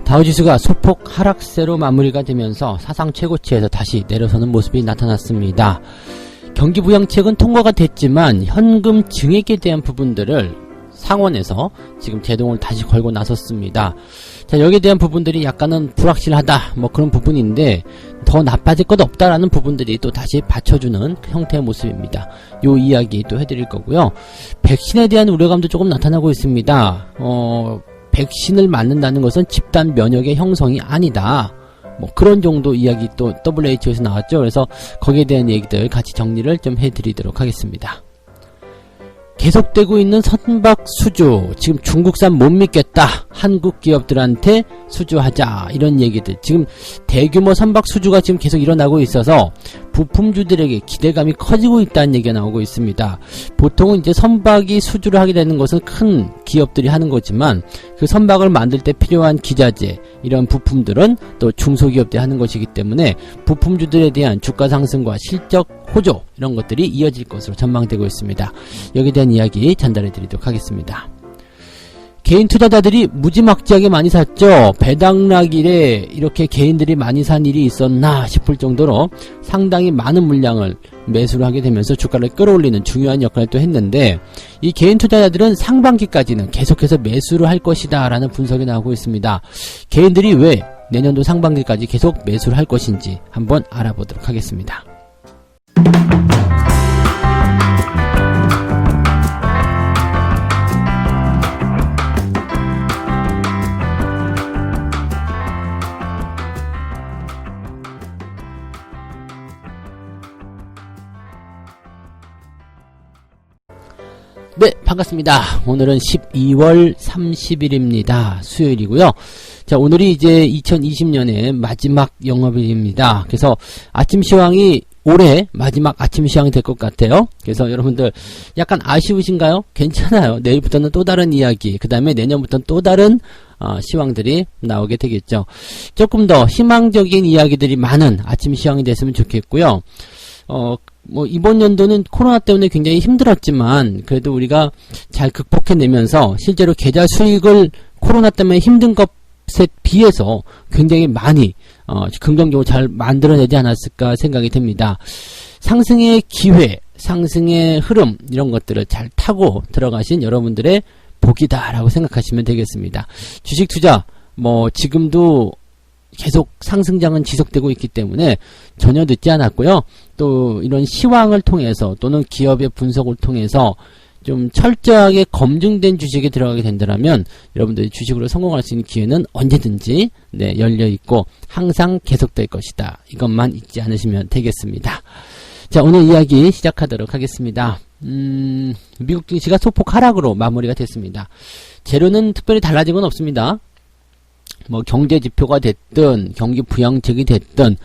다우지수가 소폭 하락세로 마무리가 되면서 사상 최고치에서 다시 내려서는 모습이 나타났습니다. 경기부양책은 통과가 됐지만 현금 증액에 대한 부분들을 상원에서 지금 제동을 다시 걸고 나섰습니다. 자, 여기에 대한 부분들이 약간은 불확실하다 뭐 그런 부분인데 더 나빠질 것 없다라는 부분들이 또 다시 받쳐주는 형태의 모습입니다. 요 이야기 또 해드릴 거고요. 백신에 대한 우려감도 조금 나타나고 있습니다. 백신을 맞는다는 것은 집단 면역의 형성이 아니다. 뭐 그런 정도 이야기 또 WHO에서 나왔죠. 그래서 거기에 대한 얘기들 같이 정리를 좀 해드리도록 하겠습니다. 계속되고 있는 선박 수주, 지금 중국산 못 믿겠다, 한국 기업들한테 수주하자, 이런 얘기들. 지금 대규모 선박 수주가 지금 계속 일어나고 있어서 부품주들에게 기대감이 커지고 있다는 얘기가 나오고 있습니다. 보통은 이제 선박이 수주를 하게 되는 것은 큰 기업들이 하는 거지만 그 선박을 만들 때 필요한 기자재, 이런 부품들은 또 중소기업들이 하는 것이기 때문에 부품주들에 대한 주가 상승과 실적 호조, 이런 것들이 이어질 것으로 전망되고 있습니다. 여기에 대한 이야기 전달해 드리도록 하겠습니다. 개인 투자자들이 무지막지하게 많이 샀죠. 배당락일에 이렇게 개인들이 많이 산 일이 있었나 싶을 정도로 상당히 많은 물량을 매수를 하게 되면서 주가를 끌어올리는 중요한 역할을 또 했는데, 이 개인 투자자들은 상반기까지는 계속해서 매수를 할 것이다 라는 분석이 나오고 있습니다. 개인들이 왜 내년도 상반기까지 계속 매수를 할 것인지 한번 알아보도록 하겠습니다. 네, 반갑습니다. 오늘은 12월 30일입니다. 수요일이고요. 자, 오늘이 이제 2020년의 마지막 영업일입니다. 그래서 아침 시황이 올해 마지막 아침 시황이 될 것 같아요. 그래서 여러분들 약간 아쉬우신가요? 괜찮아요. 내일부터는 또 다른 이야기, 그 다음에 내년부터는 또 다른 시황들이 나오게 되겠죠. 조금 더 희망적인 이야기들이 많은 아침 시황이 됐으면 좋겠고요. 뭐 이번 연도는 코로나 때문에 굉장히 힘들었지만 그래도 우리가 잘 극복해내면서 실제로 계좌 수익을 코로나 때문에 힘든 것에 비해서 굉장히 많이 긍정적으로 잘 만들어내지 않았을까 생각이 됩니다. 상승의 기회, 상승의 흐름, 이런 것들을 잘 타고 들어가신 여러분들의 복이다라고 생각하시면 되겠습니다. 주식 투자 뭐 지금도 계속 상승장은 지속되고 있기 때문에 전혀 늦지 않았고요. 또 이런 시황을 통해서 또는 기업의 분석을 통해서 좀 철저하게 검증된 주식에 들어가게 된다면 여러분들이 주식으로 성공할 수 있는 기회는 언제든지 열려있고 항상 계속될 것이다. 이것만 잊지 않으시면 되겠습니다. 자, 오늘 이야기 시작하도록 하겠습니다. 미국 증시가 소폭 하락으로 마무리가 됐습니다. 재료는 특별히 달라진 건 없습니다. 뭐 경제 지표가 됐든 경기 부양책이 됐든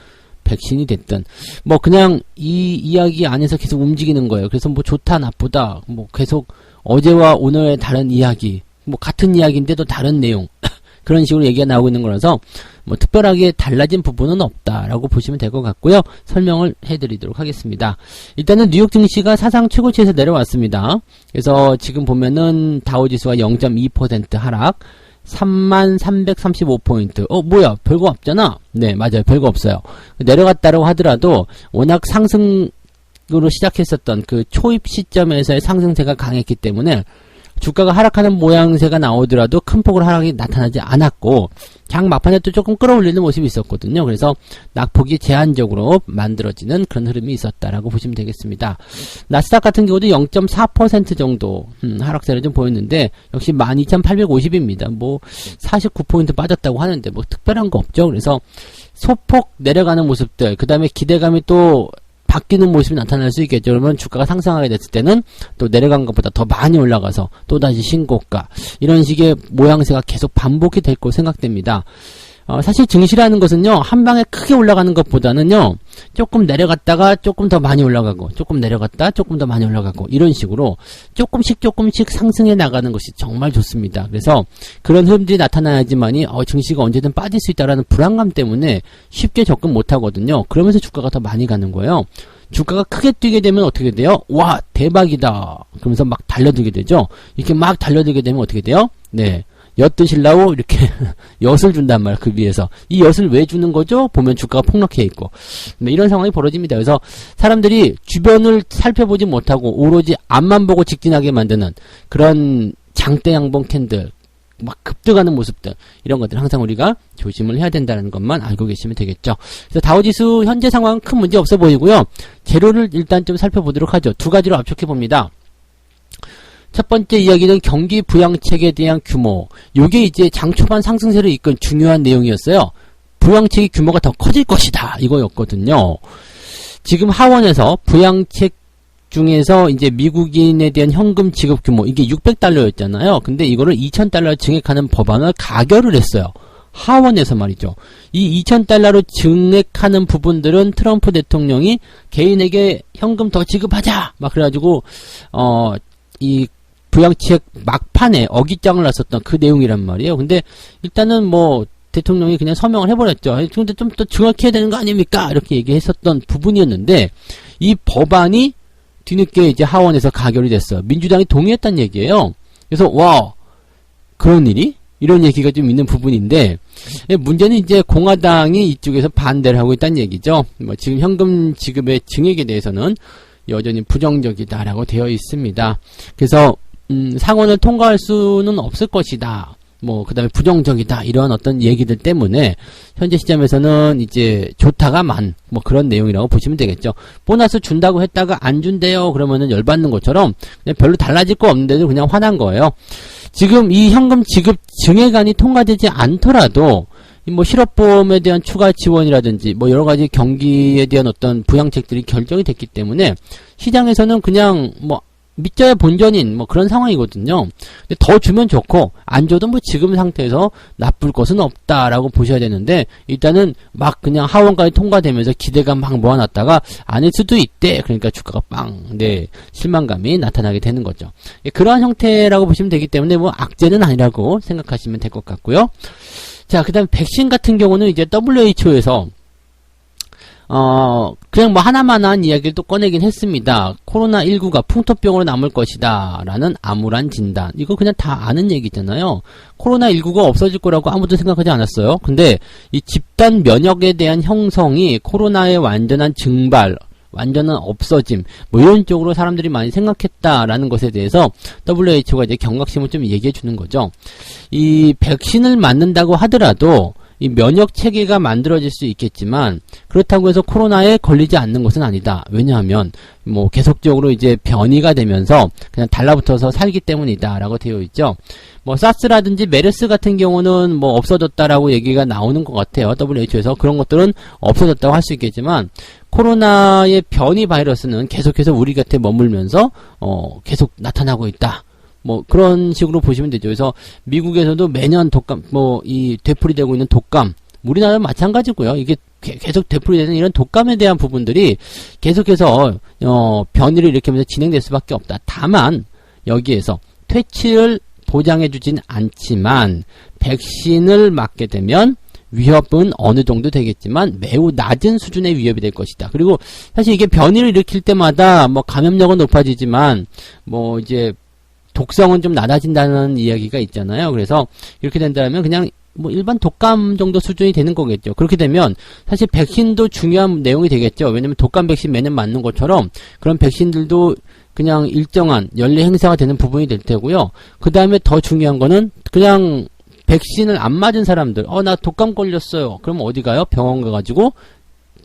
백신이 됐든 뭐 그냥 이 이야기 안에서 계속 움직이는 거예요. 그래서 뭐 좋다 나쁘다 뭐 계속 어제와 오늘의 다른 이야기, 뭐 같은 이야기인데도 다른 내용 그런 식으로 얘기가 나오고 있는 거라서 뭐 특별하게 달라진 부분은 없다라고 보시면 될 것 같고요. 설명을 해드리도록 하겠습니다. 일단은 뉴욕 증시가 사상 최고치에서 내려왔습니다. 그래서 지금 보면은 다우지수가 0.2% 하락, 3335포인트. 뭐야, 별거 없잖아. 네, 맞아요. 별거 없어요. 내려갔다고 하더라도 워낙 상승으로 시작했었던 그 초입 시점에서의 상승세가 강했기 때문에 주가가 하락하는 모양새가 나오더라도 큰 폭으로 하락이 나타나지 않았고 장 막판에 또 조금 끌어올리는 모습이 있었거든요. 그래서 낙폭이 제한적으로 만들어지는 그런 흐름이 있었다라고 보시면 되겠습니다. 나스닥 같은 경우도 0.4% 정도 하락세를 좀 보였는데 역시 12,850입니다. 뭐 49포인트 빠졌다고 하는데 뭐 특별한 거 없죠. 그래서 소폭 내려가는 모습들, 그 다음에 기대감이 또 바뀌는 모습이 나타날 수 있겠죠. 그러면 주가가 상승하게 됐을 때는 또 내려간 것보다 더 많이 올라가서 또다시 신고가, 이런 식의 모양새가 계속 반복이 될 거로 생각됩니다. 사실 증시라는 것은요, 한 방에 크게 올라가는 것보다는요, 조금 내려갔다가 조금 더 많이 올라가고, 조금 내려갔다 조금 더 많이 올라가고, 이런 식으로 조금씩 상승해 나가는 것이 정말 좋습니다. 그래서 그런 흐름들이 나타나야지만이 증시가 언제든 빠질 수 있다라는 불안감 때문에 쉽게 접근 못 하거든요. 그러면서 주가가 더 많이 가는 거예요. 주가가 크게 뛰게 되면 어떻게 돼요? 와, 대박이다. 그러면서 막 달려들게 되죠. 이렇게 막 달려들게 되면 어떻게 돼요? 네, 엿 드실라고 이렇게 엿을 준단 말이에요. 그 위에서. 이 엿을 왜 주는 거죠? 보면 주가가 폭락해 있고. 이런 상황이 벌어집니다. 그래서 사람들이 주변을 살펴보지 못하고 오로지 앞만 보고 직진하게 만드는 그런 장대 양봉 캔들, 막 급등하는 모습들, 이런 것들 항상 우리가 조심을 해야 된다는 것만 알고 계시면 되겠죠. 그래서 다우지수 현재 상황은 큰 문제 없어 보이고요. 재료를 일단 좀 살펴보도록 하죠. 두 가지로 압축해 봅니다. 첫 번째 이야기는 경기 부양책에 대한 규모. 요게 이제 장 초반 상승세를 이끈 중요한 내용이었어요. 부양책의 규모가 더 커질 것이다. 이거였거든요. 지금 하원에서 부양책 중에서 이제 미국인에 대한 현금 지급 규모, 이게 600달러였잖아요. 근데 이거를 2000달러 증액하는 법안을 가결을 했어요. 하원에서 말이죠. 이 2000달러로 증액하는 부분들은 트럼프 대통령이 개인에게 현금 더 지급하자! 막 그래가지고, 이 부양책 막판에 어깃장을 놨었던 그 내용이란 말이에요. 근데 일단은 뭐 대통령이 그냥 서명을 해버렸죠. 근데 좀 더 정확해야 되는 거 아닙니까? 이렇게 얘기했었던 부분이었는데 이 법안이 뒤늦게 이제 하원에서 가결이 됐어요. 민주당이 동의했다는 얘기예요. 그래서 와, 그런 일이? 이런 얘기가 좀 있는 부분인데 문제는 이제 공화당이 이쪽에서 반대를 하고 있다는 얘기죠. 뭐 지금 현금 지급의 증액에 대해서는 여전히 부정적이다라고 되어 있습니다. 그래서 상원을 통과할 수는 없을 것이다. 뭐 그다음에 부정적이다. 이런 어떤 얘기들 때문에 현재 시점에서는 이제 좋다가 뭐 그런 내용이라고 보시면 되겠죠. 보너스 준다고 했다가 안 준대요. 그러면은 열받는 것처럼 그냥 별로 달라질 거 없는데도 그냥 화난 거예요. 지금 이 현금 지급 증액안이 통과되지 않더라도 뭐 실업보험에 대한 추가 지원이라든지 뭐 여러 가지 경기에 대한 어떤 부양책들이 결정이 됐기 때문에 시장에서는 그냥 뭐 믿져야 본전인 뭐 그런 상황이거든요. 근데 더 주면 좋고 안 줘도 뭐 지금 상태에서 나쁠 것은 없다라고 보셔야 되는데 일단은 막 그냥 하원까지 통과되면서 기대감 막 모아놨다가 아닐 수도 있대. 그러니까 주가가 실망감이 나타나게 되는 거죠. 그러한 형태라고 보시면 되기 때문에 뭐 악재는 아니라고 생각하시면 될 것 같고요. 자, 그 다음 백신 같은 경우는 이제 WHO에서 그냥 뭐 하나만한 이야기를 또 꺼내긴 했습니다. 코로나19가 풍토병으로 남을 것이다 라는 암울한 진단. 이거 그냥 다 아는 얘기잖아요. 코로나19가 없어질 거라고 아무도 생각하지 않았어요. 근데 이 집단 면역에 대한 형성이 코로나의 완전한 증발, 완전한 없어짐, 뭐 이런 쪽으로 사람들이 많이 생각했다라는 것에 대해서 WHO가 이제 경각심을 좀 얘기해 주는 거죠. 이 백신을 맞는다고 하더라도 이 면역 체계가 만들어질 수 있겠지만 그렇다고 해서 코로나에 걸리지 않는 것은 아니다. 왜냐하면 뭐 계속적으로 이제 변이가 되면서 그냥 달라붙어서 살기 때문이다라고 되어 있죠. 뭐 사스라든지 메르스 같은 경우는 뭐 없어졌다라고 얘기가 나오는 것 같아요. WHO에서 그런 것들은 없어졌다고 할 수 있겠지만 코로나의 변이 바이러스는 계속해서 우리 곁에 머물면서 계속 나타나고 있다. 뭐 그런 식으로 보시면 되죠. 그래서 미국에서도 매년 독감, 뭐 이 되풀이되고 있는 독감, 우리나라도 마찬가지고요. 이게 계속 되풀이되는 이런 독감에 대한 부분들이 계속해서 변이를 일으키면서 진행될 수밖에 없다. 다만 여기에서 퇴치를 보장해주진 않지만 백신을 맞게 되면 위협은 어느 정도 되겠지만 매우 낮은 수준의 위협이 될 것이다. 그리고 사실 이게 변이를 일으킬 때마다 뭐 감염력은 높아지지만 뭐 이제 독성은 좀 낮아진다는 이야기가 있잖아요. 그래서 이렇게 된다면 그냥 뭐 일반 독감 정도 수준이 되는 거겠죠. 그렇게 되면 사실 백신도 중요한 내용이 되겠죠. 왜냐면 독감 백신 매년 맞는 것처럼 그런 백신들도 그냥 일정한 연례 행사가 되는 부분이 될 테고요. 그 다음에 더 중요한 거는 그냥 백신을 안 맞은 사람들, 나 독감 걸렸어요. 그러면 어디 가요? 병원 가가지고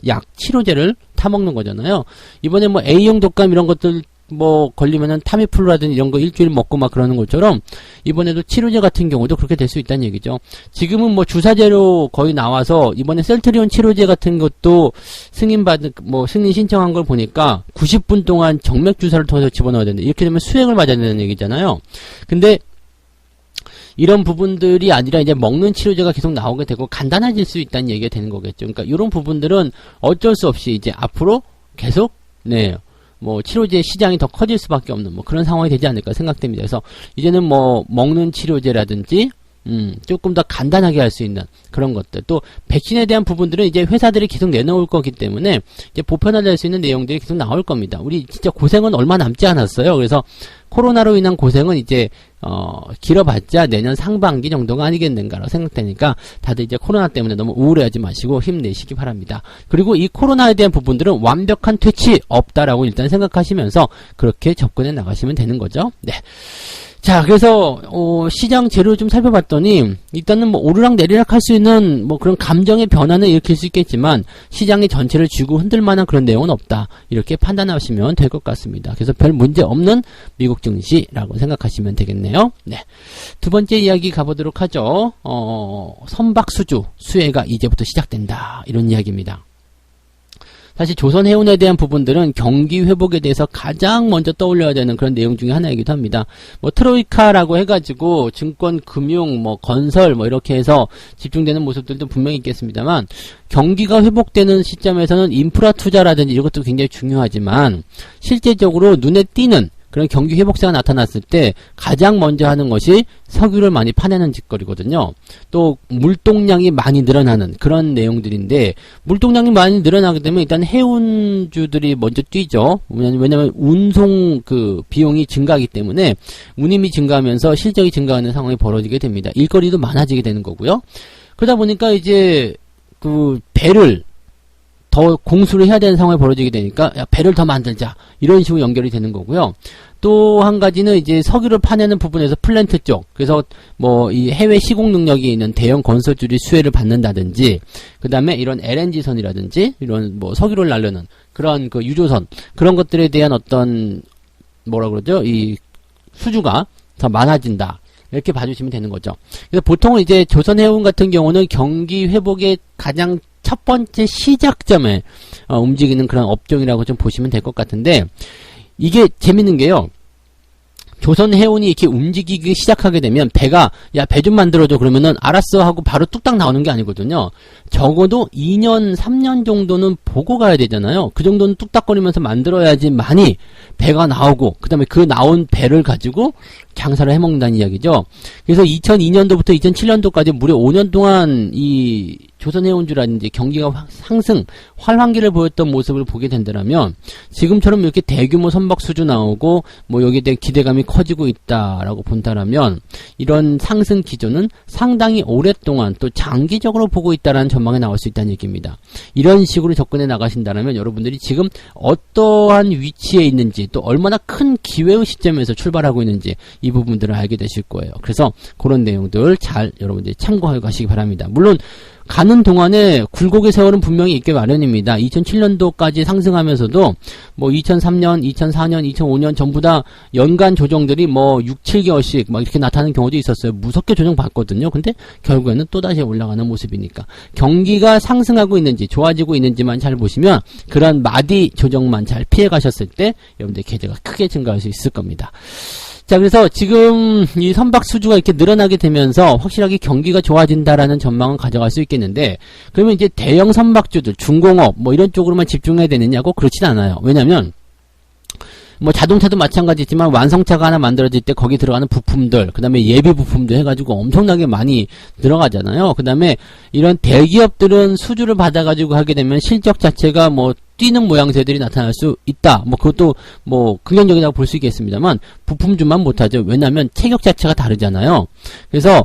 약, 치료제를 타먹는 거잖아요. 이번에 뭐 A형 독감 이런 것들 뭐 걸리면은 타미플루라든지 이런 거 일주일 먹고 막 그러는 것처럼 이번에도 치료제 같은 경우도 그렇게 될 수 있다는 얘기죠. 지금은 뭐 주사제로 거의 나와서 이번에 셀트리온 치료제 같은 것도 승인 신청한 걸 보니까 90분 동안 정맥 주사를 통해서 집어넣어야 되는데 이렇게 되면 수액을 맞아야 되는 얘기잖아요. 근데 이런 부분들이 아니라 이제 먹는 치료제가 계속 나오게 되고 간단해질 수 있다는 얘기가 되는 거겠죠. 그러니까 이런 부분들은 어쩔 수 없이 이제 앞으로 계속 뭐 치료제 시장이 더 커질 수밖에 없는 뭐 그런 상황이 되지 않을까 생각됩니다. 그래서 이제는 뭐 먹는 치료제라든지 조금 더 간단하게 할 수 있는 그런 것들. 또 백신에 대한 부분들은 이제 회사들이 계속 내놓을 거기 때문에 이제 보편화될 수 있는 내용들이 계속 나올 겁니다. 우리 진짜 고생은 얼마 남지 않았어요. 그래서 코로나로 인한 고생은 이제 길어봤자 내년 상반기 정도가 아니겠는가라고 생각되니까 다들 이제 코로나 때문에 너무 우울해하지 마시고 힘내시기 바랍니다. 그리고 이 코로나에 대한 부분들은 완벽한 퇴치 없다라고 일단 생각하시면서 그렇게 접근해 나가시면 되는 거죠. 네. 자, 그래서 시장 재료 좀 살펴봤더니 일단은 뭐 오르락 내리락 할 수 있는 뭐 그런 감정의 변화는 일으킬 수 있겠지만 시장의 전체를 쥐고 흔들 만한 그런 내용은 없다. 이렇게 판단하시면 될 것 같습니다. 그래서 별 문제 없는 미국 증시라고 생각하시면 되겠네요. 네. 두 번째 이야기 가보도록 하죠. 선박수주 수혜가 이제부터 시작된다. 이런 이야기입니다. 사실 조선해운에 대한 부분들은 경기 회복에 대해서 가장 먼저 떠올려야 되는 그런 내용 중에 하나이기도 합니다. 뭐 트로이카라고 해가지고 증권, 금융, 뭐 건설 뭐 이렇게 해서 집중되는 모습들도 분명히 있겠습니다만 경기가 회복되는 시점에서는 인프라 투자라든지 이것도 굉장히 중요하지만 실제적으로 눈에 띄는 그런 경기 회복세가 나타났을 때 가장 먼저 하는 것이 석유를 많이 파내는 짓거리거든요. 또 물동량이 많이 늘어나는 그런 내용들인데 물동량이 많이 늘어나게 되면 일단 해운주들이 먼저 뛰죠. 왜냐면 운송 그 비용이 증가하기 때문에 운임이 증가하면서 실적이 증가하는 상황이 벌어지게 됩니다. 일거리도 많아지게 되는 거고요. 그러다 보니까 이제 그 배를 더 공수를 해야 되는 상황이 벌어지게 되니까 야, 배를 더 만들자 이런 식으로 연결이 되는 거고요. 또 한 가지는 이제 석유를 파내는 부분에서 플랜트 쪽, 그래서 뭐 이 해외 시공 능력이 있는 대형 건설주들이 수혜를 받는다든지, 그 다음에 이런 LNG선이라든지 이런 뭐 석유를 나르는 그런 그 유조선 그런 것들에 대한 어떤 뭐라 그러죠? 이 수주가 더 많아진다. 이렇게 봐주시면 되는 거죠. 그래서 보통은 이제 조선해운 같은 경우는 경기 회복의 가장 첫 번째 시작점에 움직이는 그런 업종이라고 좀 보시면 될 것 같은데 이게 재밌는 게요. 조선해운이 이렇게 움직이기 시작하게 되면 배가 야, 배 좀 만들어줘 그러면은 알았어 하고 바로 뚝딱 나오는 게 아니거든요. 적어도 2년 3년 정도는 보고 가야 되잖아요. 그 정도는 뚝딱거리면서 만들어야지만이 배가 나오고 그 다음에 그 나온 배를 가지고 장사를 해먹는다는 이야기죠. 그래서 2002년도부터 2007년도까지 무려 5년 동안 이 조선해운주라든지 경기가 상승, 활황기를 보였던 모습을 보게 된다면 지금처럼 이렇게 대규모 선박 수주 나오고 뭐 여기에 대한 기대감이 커지고 있다라고 본다라면 이런 상승 기조는 상당히 오랫동안 또 장기적으로 보고 있다라는 전망이 나올 수 있다는 얘기입니다. 이런 식으로 접근해 나가신다면 여러분들이 지금 어떠한 위치에 있는지 또 얼마나 큰 기회의 시점에서 출발하고 있는지 이 부분들을 알게 되실 거예요. 그래서 그런 내용들 잘 여러분들이 참고하고 가시기 바랍니다. 물론 가는 동안에 굴곡의 세월은 분명히 있게 마련입니다. 2007년도까지 상승하면서도 뭐 2003년, 2004년, 2005년 전부 다 연간 조정들이 뭐 6, 7개월씩 막 이렇게 나타나는 경우도 있었어요. 무섭게 조정받거든요. 근데 결국에는 또다시 올라가는 모습이니까 경기가 상승하고 있는지 좋아지고 있는지만 잘 보시면 그런 마디 조정만 잘 피해 가셨을 때 여러분들 계좌가 크게 증가할 수 있을 겁니다. 자, 그래서 지금 이 선박 수주가 이렇게 늘어나게 되면서 확실하게 경기가 좋아진다라는 전망은 가져갈 수 있겠는데 그러면 이제 대형 선박주들, 중공업 뭐 이런 쪽으로만 집중해야 되느냐고 그렇진 않아요. 왜냐면 뭐 자동차도 마찬가지지만 완성차가 하나 만들어질 때 거기 들어가는 부품들, 그 다음에 예비 부품도 해가지고 엄청나게 많이 들어가잖아요. 그 다음에 이런 대기업들은 수주를 받아가지고 하게 되면 실적 자체가 뭐 뛰는 모양새들이 나타날 수 있다. 뭐 그것도 뭐 긍정적이라고 볼 수 있겠습니다만 부품주만 못하죠. 왜냐하면 체격 자체가 다르잖아요. 그래서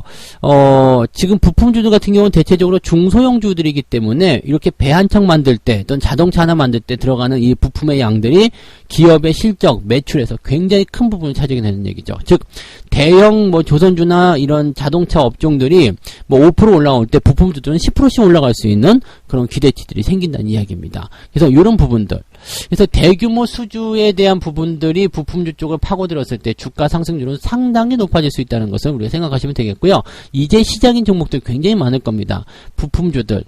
지금 부품주들 같은 경우는 대체적으로 중소형주들이기 때문에 이렇게 배 한 척 만들 때 또는 자동차 하나 만들 때 들어가는 이 부품의 양들이 기업의 실적, 매출에서 굉장히 큰 부분을 차지하게 되는 얘기죠. 즉 대형 뭐 조선주나 이런 자동차 업종들이 뭐 5% 올라올 때 부품주들은 10%씩 올라갈 수 있는 그런 기대치들이 생긴다는 이야기입니다. 그래서 이런 부분들, 그래서 대규모 수주에 대한 부분들이 부품주 쪽을 파고들었을 때 주가 상승률은 상당히 높아질 수 있다는 것을 우리가 생각하시면 되겠고요. 이제 시작인 종목들 굉장히 많을 겁니다. 부품주들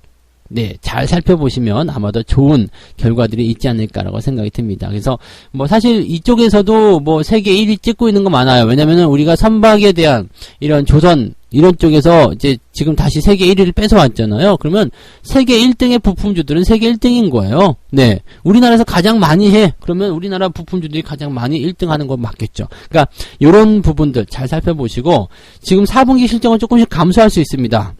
네, 잘 살펴보시면 아마도 좋은 결과들이 있지 않을까라고 생각이 듭니다. 그래서 뭐 사실 이쪽에서도 뭐 세계 1위 찍고 있는 거 많아요. 왜냐면은 우리가 선박에 대한 이런 조선 이런 쪽에서 이제 지금 다시 세계 1위를 뺏어왔잖아요. 그러면 세계 1등의 부품주들은 세계 1등인 거예요. 네. 우리나라에서 가장 많이 해. 그러면 우리나라 부품주들이 가장 많이 1등 하는 건 맞겠죠. 그러니까 요런 부분들 잘 살펴보시고 지금 4분기 실적은 조금씩 감소할 수 있습니다.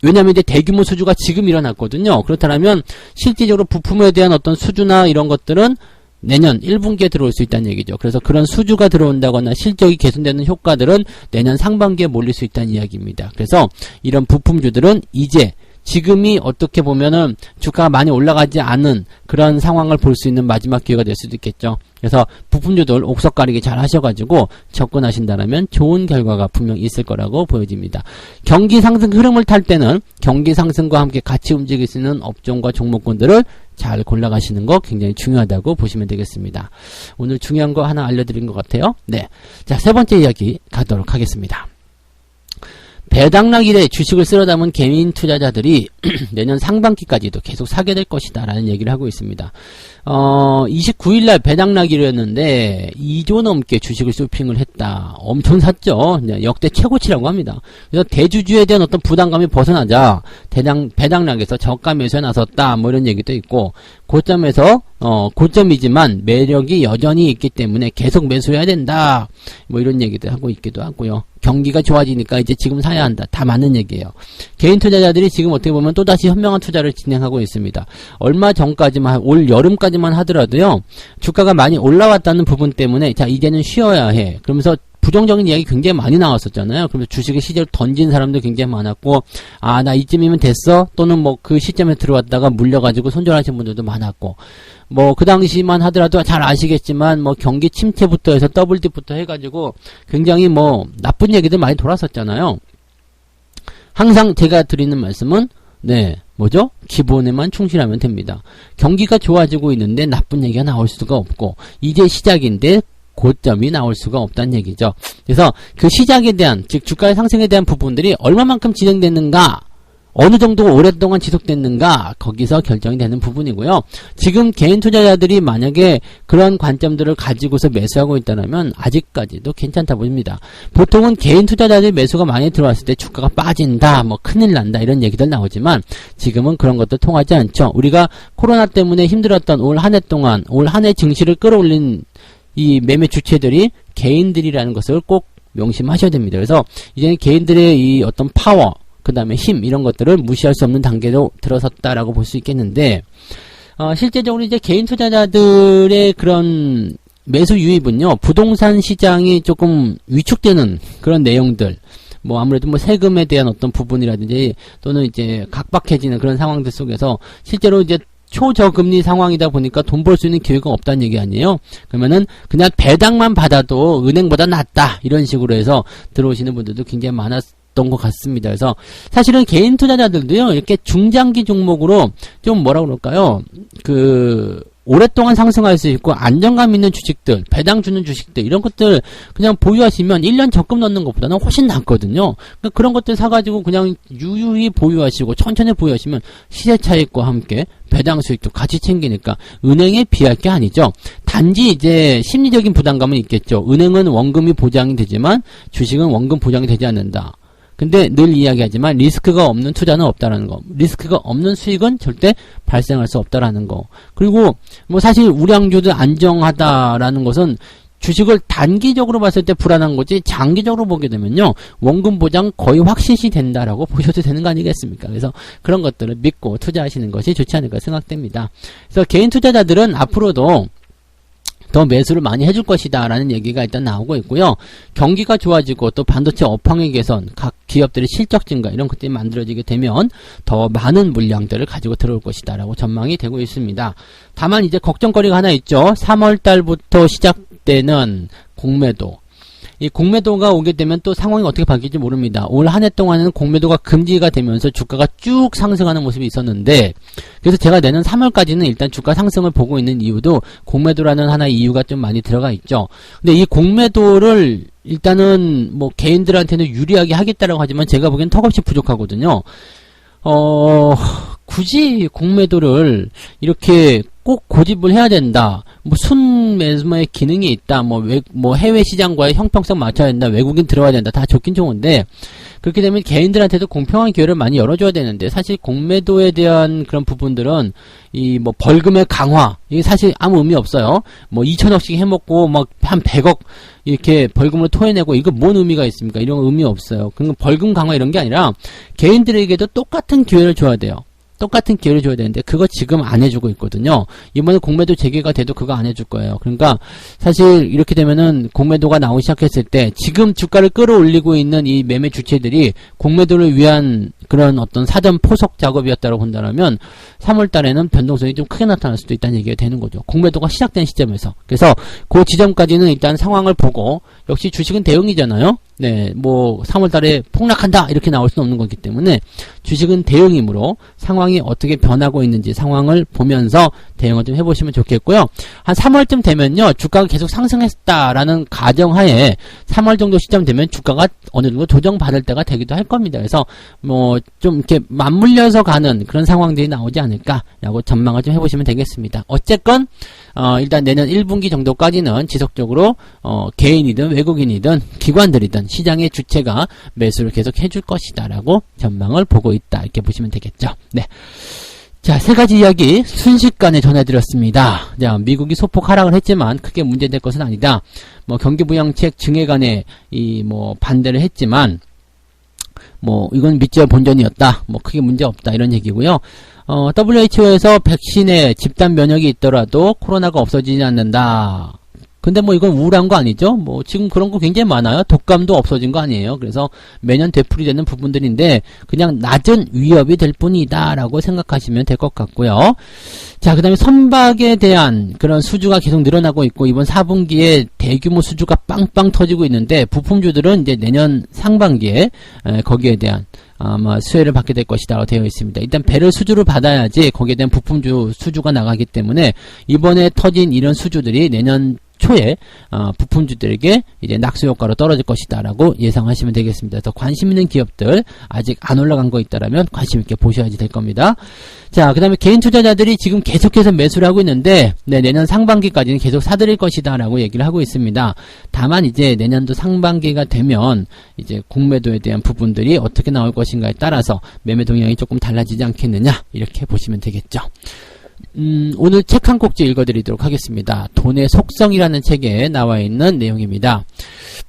왜냐하면 이제 대규모 수주가 지금 일어났거든요. 그렇다면 실질적으로 부품에 대한 어떤 수주나 이런 것들은 내년 1분기에 들어올 수 있다는 얘기죠. 그래서 그런 수주가 들어온다거나 실적이 개선되는 효과들은 내년 상반기에 몰릴 수 있다는 이야기입니다. 그래서 이런 부품주들은 이제 지금이 어떻게 보면은 주가가 많이 올라가지 않은 그런 상황을 볼 수 있는 마지막 기회가 될 수도 있겠죠. 그래서 부품주들 옥석 가리기 잘 하셔가지고 접근하신다면 좋은 결과가 분명 있을 거라고 보여집니다. 경기 상승 흐름을 탈 때는 경기 상승과 함께 같이 움직일 수 있는 업종과 종목군들을 잘 골라가시는 거 굉장히 중요하다고 보시면 되겠습니다. 오늘 중요한 거 하나 알려드린 것 같아요. 네, 자, 세 번째 이야기 가도록 하겠습니다. 배당락 이래 주식을 쓸어 담은 개인 투자자들이 내년 상반기까지도 계속 사게 될 것이다 라는 얘기를 하고 있습니다. 29일날 배당락이랬는데 2조 넘게 주식을 쇼핑을 했다. 엄청 샀죠. 역대 최고치라고 합니다. 그래서 대주주에 대한 어떤 부담감이 벗어나자 배당락에서 저가 매수에 나섰다 뭐 이런 얘기도 있고, 고점에서 고점이지만 매력이 여전히 있기 때문에 계속 매수해야 된다 뭐 이런 얘기도 하고 있기도 하고요. 경기가 좋아지니까 이제 지금 사야 한다. 다 맞는 얘기예요. 개인 투자자들이 지금 어떻게 보면 또다시 현명한 투자를 진행하고 있습니다. 얼마 전까지만, 올 여름까지만 하더라도요, 주가가 많이 올라왔다는 부분 때문에 자 이제는 쉬어야 해 그러면서 부정적인 이야기 굉장히 많이 나왔었잖아요. 그러면서 주식의 시절을 던진 사람도 굉장히 많았고, 아, 나 이쯤이면 됐어? 또는 뭐 그 시점에 들어왔다가 물려가지고 손절하신 분들도 많았고, 뭐 그 당시만 하더라도 잘 아시겠지만 뭐 경기 침체부터 해서 더블딥부터 해가지고 굉장히 뭐 나쁜 얘기들 많이 돌았었잖아요. 항상 제가 드리는 말씀은 네, 뭐죠? 기본에만 충실하면 됩니다. 경기가 좋아지고 있는데 나쁜 얘기가 나올 수가 없고, 이제 시작인데 고점이 나올 수가 없다는 얘기죠. 그래서 그 시작에 대한, 즉 주가의 상승에 대한 부분들이 얼마만큼 진행됐는가, 어느 정도 오랫동안 지속됐는가, 거기서 결정이 되는 부분이고요. 지금 개인 투자자들이 만약에 그런 관점들을 가지고서 매수하고 있다면 아직까지도 괜찮다 보입니다. 보통은 개인 투자자들이 매수가 많이 들어왔을 때 주가가 빠진다, 뭐 큰일 난다 이런 얘기들 나오지만 지금은 그런 것도 통하지 않죠. 우리가 코로나 때문에 힘들었던 올 한 해 동안, 올 한 해 증시를 끌어올린 이 매매 주체들이 개인들이라는 것을 꼭 명심하셔야 됩니다. 그래서 이제는 개인들의 이 어떤 파워, 그 다음에 힘, 이런 것들을 무시할 수 없는 단계로 들어섰다라고 볼 수 있겠는데, 실제적으로 이제 개인 투자자들의 그런 매수 유입은요, 부동산 시장이 조금 위축되는 그런 내용들, 뭐 아무래도 뭐 세금에 대한 어떤 부분이라든지 또는 이제 각박해지는 그런 상황들 속에서 실제로 이제 초저금리 상황이다 보니까 돈 벌 수 있는 기회가 없다는 얘기 아니에요. 그러면은 그냥 배당만 받아도 은행보다 낫다 이런 식으로 해서 들어오시는 분들도 굉장히 많았던 것 같습니다. 그래서 사실은 개인 투자자들도요, 이렇게 중장기 종목으로 좀 뭐라 그럴까요? 오랫동안 상승할 수 있고 안정감 있는 주식들, 배당 주는 주식들, 이런 것들 그냥 보유하시면 1년 적금 넣는 것보다는 훨씬 낫거든요. 그러니까 그런 것들 사가지고 그냥 유유히 보유하시고 천천히 보유하시면 시세 차익과 함께 배당 수익도 같이 챙기니까 은행에 비할 게 아니죠. 단지 이제 심리적인 부담감은 있겠죠. 은행은 원금이 보장이 되지만 주식은 원금 보장이 되지 않는다. 근데 늘 이야기하지만 리스크가 없는 투자는 없다라는 거, 리스크가 없는 수익은 절대 발생할 수 없다라는 거. 그리고 뭐 사실 우량주도 안정하다라는 것은 주식을 단기적으로 봤을 때 불안한 거지, 장기적으로 보게 되면요, 원금 보장 거의 확실시 된다라고 보셔도 되는 거 아니겠습니까? 그래서 그런 것들을 믿고 투자하시는 것이 좋지 않을까 생각됩니다. 그래서 개인 투자자들은 앞으로도 더 매수를 많이 해줄 것이다 라는 얘기가 일단 나오고 있고요. 경기가 좋아지고 또 반도체 업황의 개선, 각 기업들의 실적 증가, 이런 것들이 만들어지게 되면 더 많은 물량들을 가지고 들어올 것이다 라고 전망이 되고 있습니다. 다만 이제 걱정거리가 하나 있죠. 3월 달부터 시작되는 공매도. 이 공매도가 오게 되면 또 상황이 어떻게 바뀔지 모릅니다. 올 한 해 동안에는 공매도가 금지가 되면서 주가가 쭉 상승하는 모습이 있었는데, 그래서 제가 내년 3월까지는 일단 주가 상승을 보고 있는 이유도 공매도라는 하나의 이유가 좀 많이 들어가 있죠. 근데 이 공매도를 일단은 뭐 개인들한테는 유리하게 하겠다라고 하지만 제가 보기엔 턱없이 부족하거든요. 굳이 공매도를 이렇게 꼭 고집을 해야 된다. 뭐 순매수의 기능이 있다. 뭐 해외 시장과의 형평성 맞춰야 된다. 외국인 들어와야 된다. 다 좋긴 좋은데 그렇게 되면 개인들한테도 공평한 기회를 많이 열어줘야 되는데 사실 공매도에 대한 그런 부분들은 이 뭐 벌금의 강화 이게 사실 아무 의미 없어요. 뭐 2천억씩 해먹고 막 한 100억 이렇게 벌금을 토해내고 이거 뭔 의미가 있습니까? 이런 의미 없어요. 그러니까 벌금 강화 이런 게 아니라 개인들에게도 똑같은 기회를 줘야 돼요. 똑같은 기회를 줘야 되는데 그거 지금 안 해주고 있거든요. 이번에 공매도 재개가 돼도 그거 안 해줄 거예요. 그러니까 사실 이렇게 되면은 공매도가 나오기 시작했을 때 지금 주가를 끌어올리고 있는 이 매매 주체들이 공매도를 위한 그런 어떤 사전 포석 작업이었다고 본다면 3월 달에는 변동성이 좀 크게 나타날 수도 있다는 얘기가 되는 거죠. 공매도가 시작된 시점에서. 그래서 그 지점까지는 일단 상황을 보고 역시 주식은 대응이잖아요. 네, 뭐 3월 달에 폭락한다 이렇게 나올 수는 없는 거기 때문에 주식은 대응이므로 상황이 어떻게 변하고 있는지 상황을 보면서 대응을 좀 해보시면 좋겠고요. 한 3월쯤 되면요 주가가 계속 상승했다라는 가정하에 3월 정도 시점 되면 주가가 어느 정도 조정받을 때가 되기도 할 겁니다. 그래서 뭐 좀 이렇게 맞물려서 가는 그런 상황들이 나오지 않을까라고 전망을 좀 해보시면 되겠습니다. 어쨌건 일단 내년 1분기 정도까지는 지속적으로 개인이든 외국인이든 기관들이든 시장의 주체가 매수를 계속 해줄 것이다 라고 전망을 보고 있다 이렇게 보시면 되겠죠. 네. 자, 세 가지 이야기 순식간에 전해드렸습니다. 자, 미국이 소폭 하락을 했지만 크게 문제될 것은 아니다. 뭐 경기부양책 증액안에 반대를 했지만 뭐 이건 미지어 본전이었다. 뭐 크게 문제 없다 이런 얘기고요. WHO에서 백신에 집단 면역이 있더라도 코로나가 없어지지 않는다. 근데 뭐 이건 우울한 거 아니죠? 뭐 지금 그런 거 굉장히 많아요. 독감도 없어진 거 아니에요. 그래서 매년 되풀이되는 부분들인데 그냥 낮은 위협이 될 뿐이다 라고 생각하시면 될 것 같고요. 자, 그 다음에 선박에 대한 그런 수주가 계속 늘어나고 있고 이번 4분기에 대규모 수주가 빵빵 터지고 있는데 부품주들은 이제 내년 상반기에 거기에 대한 아마 수혜를 받게 될 것이다 라고 되어 있습니다. 일단 배를 수주를 받아야지 거기에 대한 부품주 수주가 나가기 때문에 이번에 터진 이런 수주들이 내년 초에 부품주들에게 이제 낙수 효과로 떨어질 것이다 라고 예상하시면 되겠습니다. 더 관심 있는 기업들 아직 안 올라간 거 있다라면 관심 있게 보셔야지 될 겁니다. 자, 그 다음에 개인 투자자들이 지금 계속해서 매수를 하고 있는데 내년 상반기까지는 계속 사들일 것이다 라고 얘기를 하고 있습니다. 다만 이제 내년도 상반기가 되면 이제 공매도에 대한 부분들이 어떻게 나올 것인가에 따라서 매매 동향이 조금 달라지지 않겠느냐 이렇게 보시면 되겠죠. 오늘 책 한 꼭지 읽어드리도록 하겠습니다. 돈의 속성이라는 책에 나와 있는 내용입니다.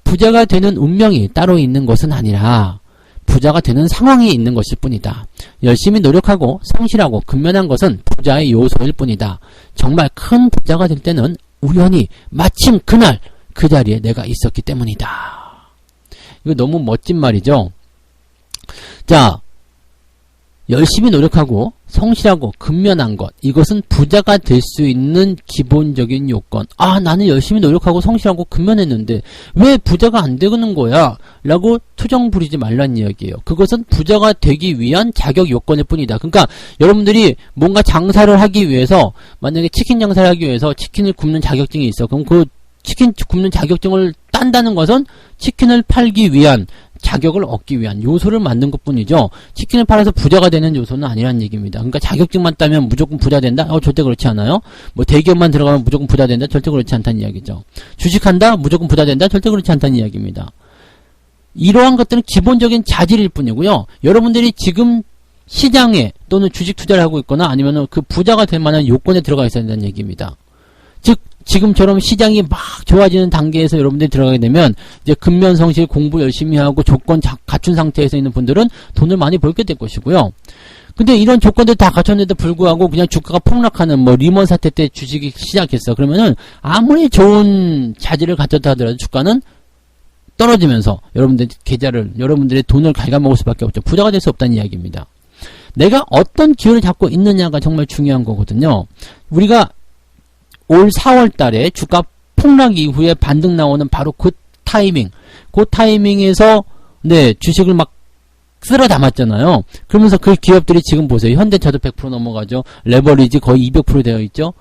부자가 되는 운명이 따로 있는 것은 아니라 부자가 되는 상황이 있는 것일 뿐이다. 열심히 노력하고 성실하고 근면한 것은 부자의 요소일 뿐이다. 정말 큰 부자가 될 때는 우연히 마침 그날 그 자리에 내가 있었기 때문이다. 이거 너무 멋진 말이죠. 자, 열심히 노력하고 성실하고 근면한 것 이것은 부자가 될 수 있는 기본적인 요건. 나는 열심히 노력하고 성실하고 근면했는데 왜 부자가 안 되는 거야? 라고 투정 부리지 말라는 이야기예요. 그것은 부자가 되기 위한 자격 요건일 뿐이다. 그러니까 여러분들이 뭔가 장사를 하기 위해서 만약에 치킨 장사를 하기 위해서 치킨을 굽는 자격증이 있어. 그럼 그 치킨 굽는 자격증을 딴다는 것은 치킨을 팔기 위한 자격을 얻기 위한 요소를 만든 것 뿐이죠. 치킨을 팔아서 부자가 되는 요소는 아니라는 얘기입니다. 그러니까 자격증만 따면 무조건 부자 된다? 절대 그렇지 않아요. 뭐 대기업만 들어가면 무조건 부자 된다? 절대 그렇지 않다는 이야기죠. 주식한다? 무조건 부자 된다? 절대 그렇지 않다는 이야기입니다. 이러한 것들은 기본적인 자질일 뿐이고요. 여러분들이 지금 시장에 또는 주식 투자를 하고 있거나 아니면 그 부자가 될 만한 요건에 들어가 있어야 된다는 얘기입니다. 즉 지금처럼 시장이 막 좋아지는 단계에서 여러분들이 들어가게 되면 이제 근면성실 공부 열심히 하고 조건 갖춘 상태에서 있는 분들은 돈을 많이 벌게 될 것이고요. 근데 이런 조건들 다 갖췄는데도 불구하고 그냥 주가가 폭락하는 리먼 사태 때 주식이 시작했어. 그러면은 아무리 좋은 자질을 갖췄다 하더라도 주가는 떨어지면서 여러분들의 돈을 갉아먹을 수밖에 없죠. 부자가 될 수 없다는 이야기입니다. 내가 어떤 기회를 잡고 있느냐가 정말 중요한 거거든요. 우리가 올 4월 달에 주가 폭락 이후에 반등 나오는 바로 그 타이밍에서 주식을 막 쓸어 담았잖아요. 그러면서 그 기업들이 지금 보세요. 현대차도 100% 넘어가죠. 레버리지 거의 200% 되어 있죠.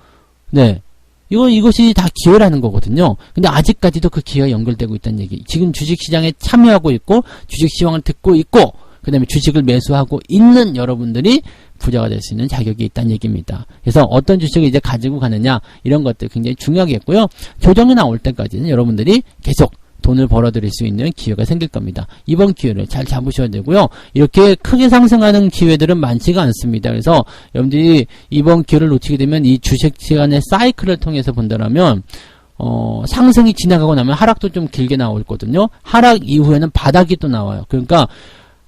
이것이 다 기회라는 거거든요. 근데 아직까지도 그 기회가 연결되고 있다는 얘기. 지금 주식시장에 참여하고 있고 주식시장을 듣고 있고 그 다음에 주식을 매수하고 있는 여러분들이 부자가 될 수 있는 자격이 있다는 얘기입니다. 그래서 어떤 주식을 이제 가지고 가느냐 이런 것들 굉장히 중요하겠고요. 조정이 나올 때까지는 여러분들이 계속 돈을 벌어들일 수 있는 기회가 생길 겁니다. 이번 기회를 잘 잡으셔야 되고요. 이렇게 크게 상승하는 기회들은 많지가 않습니다. 그래서 여러분들이 이번 기회를 놓치게 되면 이 주식 시간의 사이클을 통해서 본다면 상승이 지나가고 나면 하락도 좀 길게 나오거든요. 하락 이후에는 바닥이 또 나와요. 그러니까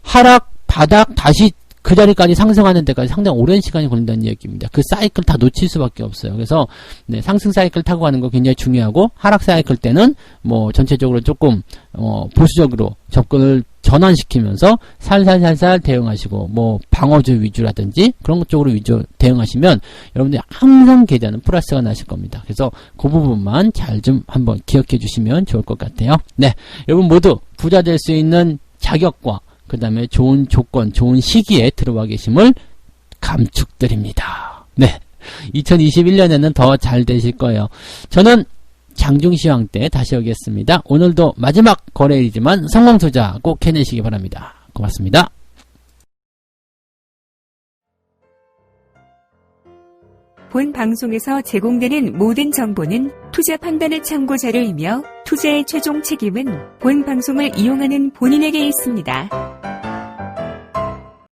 하락, 바닥, 다시 그 자리까지 상승하는 데까지 상당히 오랜 시간이 걸린다는 얘기입니다. 그 사이클 다 놓칠 수밖에 없어요. 그래서 네, 상승 사이클 타고 가는 거 굉장히 중요하고 하락 사이클 때는 뭐 전체적으로 조금 보수적으로 접근을 전환시키면서 살살살살 대응하시고 뭐 방어주 위주라든지 그런 것 쪽으로 위주 대응하시면 여러분들이 항상 계좌는 플러스가 나실 겁니다. 그래서 그 부분만 잘 좀 한번 기억해 주시면 좋을 것 같아요. 네, 여러분 모두 부자 될 수 있는 자격과 그 다음에 좋은 조건, 좋은 시기에 들어와 계심을 감축드립니다. 네. 2021년에는 더 잘 되실 거예요. 저는 장중시황 때 다시 오겠습니다. 오늘도 마지막 거래일이지만 성공 투자 꼭 해내시기 바랍니다. 고맙습니다. 본 방송에서 제공되는 모든 정보는 투자 판단의 참고 자료이며 투자의 최종 책임은 본 방송을 이용하는 본인에게 있습니다.